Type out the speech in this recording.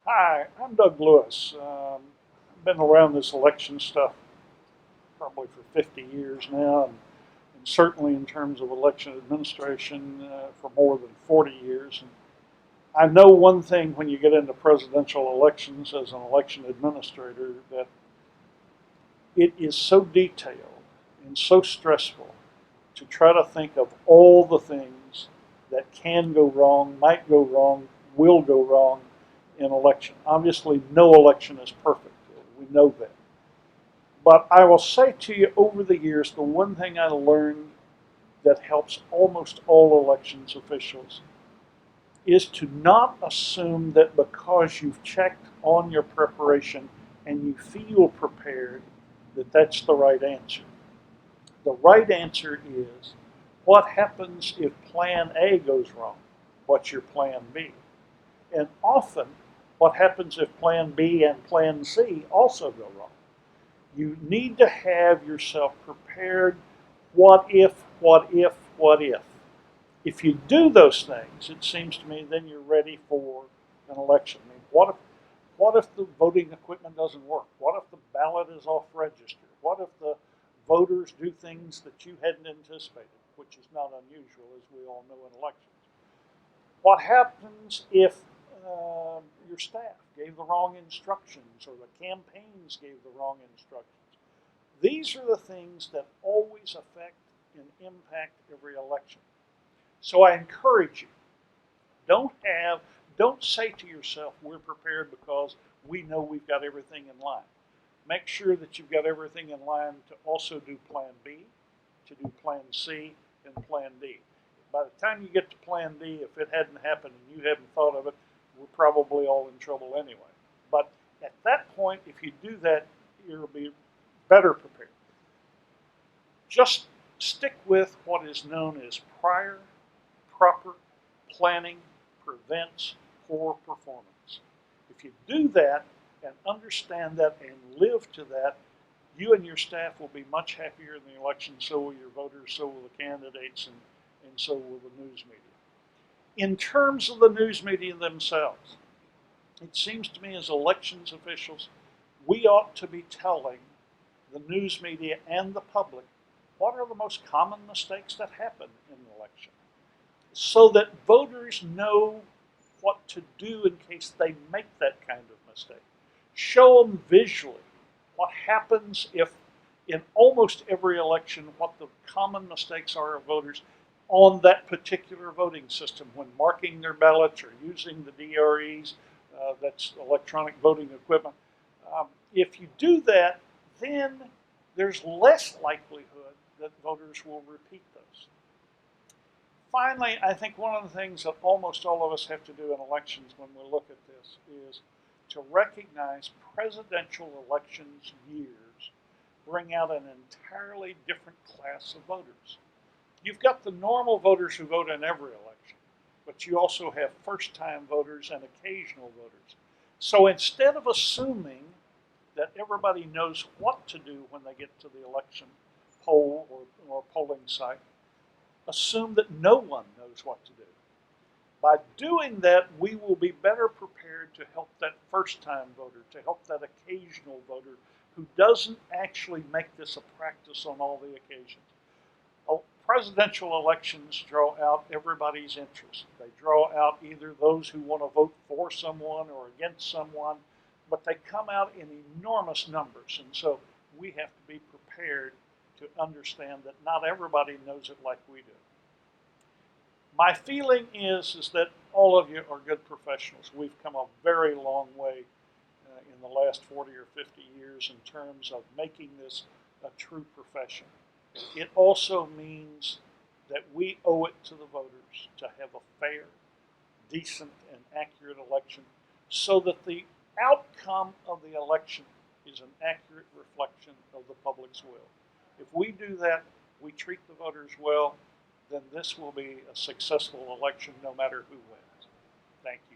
Hi, I'm Doug Lewis. I've been around this election stuff probably for 50 years now, and certainly in terms of election administration for more than 40 years. And I know one thing when you get into presidential elections as an election administrator that it is so detailed and so stressful to try to think of all the things that can go wrong, might go wrong, will go wrong in election. Obviously, no election is perfect. We know that. But I will say to you, over the years, the one thing I learned that helps almost all elections officials is to not assume that because you've checked on your preparation and you feel prepared, that that's the right answer. The right answer is what happens if plan A goes wrong? What's your plan B? And often, what happens if plan B and plan C also go wrong? You need to have yourself prepared. What if, what if, what if? If you do those things, it seems to me, then you're ready for an election. I mean, what if the voting equipment doesn't work? What if the ballot is off register? What if the voters do things that you hadn't anticipated, which is not unusual, as we all know in elections? What happens if your staff gave the wrong instructions or the campaigns gave the wrong instructions? These are the things that always affect and impact every election. So I encourage you, don't have, don't say to yourself, we're prepared because we know we've got everything in line. Make sure that you've got everything in line to also do plan B, to do plan C, and plan D. By the time you get to plan D, if it hadn't happened and you hadn't thought of it, we're probably all in trouble anyway. But at that point, if you do that, you'll be better prepared. Just stick with what is known as prior proper planning prevents poor performance. If you do that and understand that and live to that, you and your staff will be much happier in the election, so will your voters, so will the candidates, and so will the news media. In terms of the news media themselves, it seems to me as elections officials, we ought to be telling the news media and the public what are the most common mistakes that happen in an election so that voters know what to do in case they make that kind of mistake. Show them visually what happens if, in almost every election, what the common mistakes are of voters on that particular voting system when marking their ballots or using the DREs, that's electronic voting equipment. If you do that, then there's less likelihood that voters will repeat those. Finally, I think one of the things that almost all of us have to do in elections when we look at this is to recognize presidential elections years bring out an entirely different class of voters. You've got the normal voters who vote in every election, but you also have first-time voters and occasional voters. So instead of assuming that everybody knows what to do when they get to the election poll or polling site, assume that no one knows what to do. By doing that, we will be better prepared to help that first time voter, to help that occasional voter who doesn't actually make this a practice on all the occasions. Presidential elections draw out everybody's interest. They draw out either those who want to vote for someone or against someone, but they come out in enormous numbers. And so we have to be prepared to understand that not everybody knows it like we do. My feeling is that all of you are good professionals. We've come a very long way in the last 40 or 50 years in terms of making this a true profession. It also means that we owe it to the voters to have a fair, decent, and accurate election so that the outcome of the election is an accurate reflection of the public's will. If we do that, we treat the voters well, then this will be a successful election no matter who wins. Thank you.